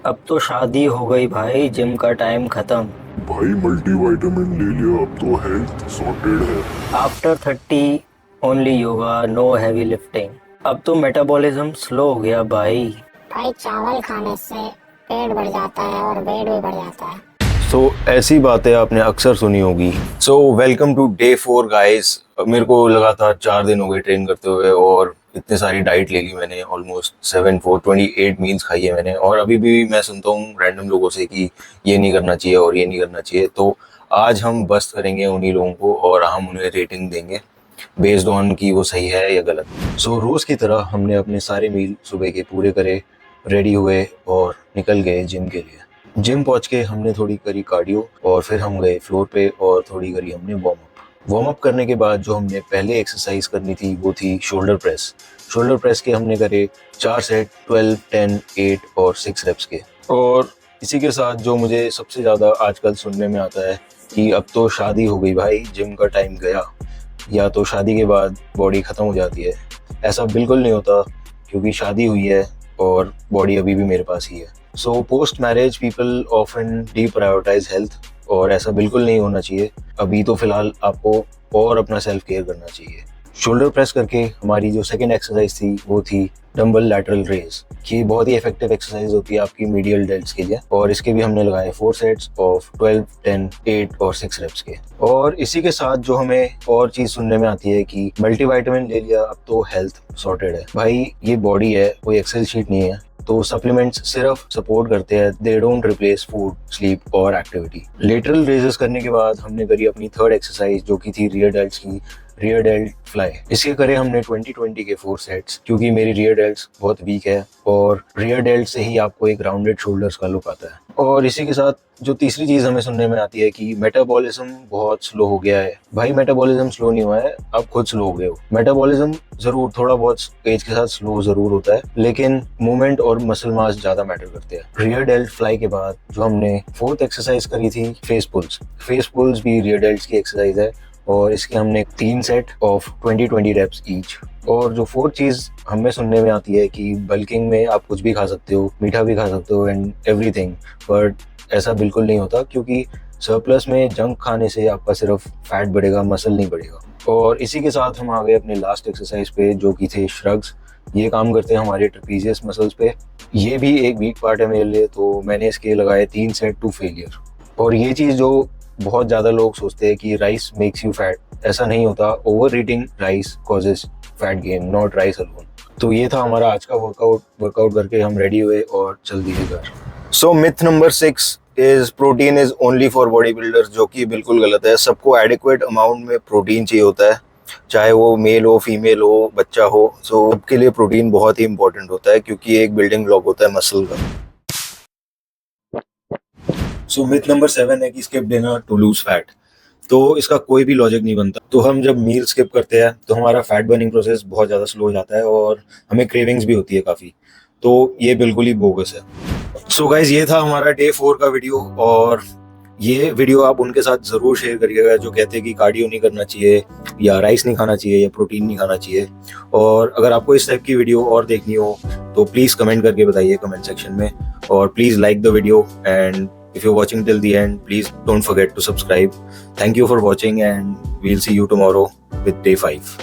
अब तो शादी हो गई भाई, जिम का टाइम खत्म। भाई मल्टीविटामिन ले लिया, अब तो हेल्थ सॉर्टेड है। After 30 only yoga, know heavy lifting. अब तो मेटाबॉलिज्म स्लो हो गया भाई। भाई चावल खाने से पेट बढ़ जाता है और वेट भी बढ़ जाता है। ऐसी बातें आपने अक्सर सुनी होगी। Welcome to day 4 guys. मेरे को लगातार 4 दिन हो गए ट्रेन करते हुए और इतने सारी डाइट ले ली मैंने। ऑलमोस्ट 7 4 28 मील्स खाई है मैंने। और अभी भी मैं सुनता हूँ रैंडम लोगों से कि ये नहीं करना चाहिए और ये नहीं करना चाहिए। तो आज हम बस्ट करेंगे उन्हीं लोगों को और हम उन्हें रेटिंग देंगे बेस्ड ऑन कि वो सही है या गलत। रोज़ की तरह हमने अपने सारे मील सुबह के पूरे करे, रेडी हुए और निकल गए जिम के लिए। जिम पहुंच के हमने थोड़ी करी कार्डियो और फिर हम गए फ्लोर पे और थोड़ी करी हमने वार्म अप करने के बाद जो हमने पहले एक्सरसाइज करनी थी वो थी शोल्डर प्रेस के हमने करे 4 सेट 12 10 8 और 6 रेप्स के। और इसी के साथ जो मुझे सबसे ज़्यादा आजकल सुनने में आता है कि अब तो शादी हो गई भाई, जिम का टाइम गया, या तो शादी के बाद बॉडी ख़त्म हो जाती है। ऐसा बिल्कुल नहीं होता, क्योंकि शादी हुई है और बॉडी अभी भी मेरे पास ही है। Post marriage people often deprioritize health, और ऐसा बिल्कुल नहीं होना चाहिए। अभी तो फिलहाल आपको और अपना सेल्फ केयर करना चाहिए। शोल्डर प्रेस करके हमारी जो सेकेंड एक्सरसाइज थी वो थी डंबल लैटरल रेज। ये बहुत ही इफेक्टिव एक्सरसाइज होती है आपकी मीडियल डेल्ट्स के लिए, और इसके भी हमने लगाए 4 सेट्स ऑफ 12 10 8 और 6 रेप्स के। और इसी के साथ जो हमें और चीज सुनने में आती है कि मल्टीविटामिन ले लिया, अब तो हेल्थ सॉर्टेड है। भाई ये बॉडी है, कोई एक्सेल शीट नहीं है। तो सप्लीमेंट्स सिर्फ सपोर्ट करते हैं, they don't replace food, sleep और एक्टिविटी। लेटरल रेजेस करने के बाद हमने करी अपनी थर्ड एक्सरसाइज जो की थी रियर डेल्ट्स की, रियर डेल्ट फ्लाई। इसके करे हमने 20-20 के 4 सेट्स, क्योंकि मेरी रियर डेल्ट्स बहुत वीक है और रियर डेल्ट से ही आपको एक राउंडेड शोल्डर्स का लुक आता है। और इसी के साथ जो तीसरी चीज हमें सुनने में आती है कि मेटाबॉलिज्म बहुत स्लो हो गया है। भाई मेटाबॉलिज्म स्लो नहीं हुआ है, आप खुद स्लो हो गए हो। मेटाबॉलिज्म जरूर थोड़ा बहुत एज के साथ स्लो जरूर होता है, लेकिन मूवमेंट और मसल मास ज्यादा मैटर करते हैं। रियर डेल्ट फ्लाई के बाद जो हमने फोर्थ एक्सरसाइज करी थी फेस पुल्स भी रियर डेल्ट की एक्सरसाइज है, और इसके हमने 3 सेट ऑफ 20-20 रेप्स ईच। और जो फोर्थ चीज हमें सुनने में आती है कि बल्किंग में आप कुछ भी खा सकते हो, मीठा भी खा सकते हो एंड एवरीथिंग, बट ऐसा बिल्कुल नहीं होता, क्योंकि सरप्लस में जंक खाने से आपका सिर्फ फैट बढ़ेगा, मसल नहीं बढ़ेगा। और इसी के साथ हम आ गए अपने लास्ट एक्सरसाइज पे जो कि थे श्रग्स। ये काम करते हैं हमारे ट्रेपीजियस मसल्स पे। ये भी एक वीक पार्ट है मेरे लिए, तो मैंने इसके लगाए 3 सेट टू फेलियर। और ये चीज़ जो बहुत ज़्यादा लोग सोचते हैं कि राइस मेक्स यू फैट, ऐसा नहीं होता। Over eating rice causes fat gain, not rice alone. तो ये था हमारा आज का वर्कआउट करके हम रेडी हुए और चल दिए घर। Myth number 6 is protein is only for body builders, जो कि बिल्कुल गलत है। सबको एडिक्वेट अमाउंट में प्रोटीन चाहिए होता है, चाहे वो मेल हो, फीमेल हो, बच्चा हो। सबके लिए प्रोटीन बहुत ही इंपॉर्टेंट होता है, क्योंकि एक बिल्डिंग ब्लॉक होता है मसल का। मिथ नंबर 7 है कि skip dinner to lose fat. तो इसका कोई भी लॉजिक नहीं बनता। तो हम जब मील स्किप करते हैं तो हमारा फैट बर्निंग प्रोसेस बहुत ज़्यादा स्लो हो जाता है और हमें क्रेविंग्स भी होती है काफ़ी। तो ये बिल्कुल ही बोगस है। गाइज, ये था हमारा डे 4 का वीडियो, और ये वीडियो आप उनके साथ ज़रूर शेयर करिएगा जो कहते हैं कि कार्डियो नहीं करना चाहिए, या राइस नहीं खाना चाहिए, या प्रोटीन नहीं खाना चाहिए। और अगर आपको इस टाइप की वीडियो और देखनी हो तो प्लीज़ कमेंट करके बताइए कमेंट सेक्शन में, और please like the video, and if you're watching till the end, please don't forget to subscribe. Thank you for watching, and we'll see you tomorrow with day 5.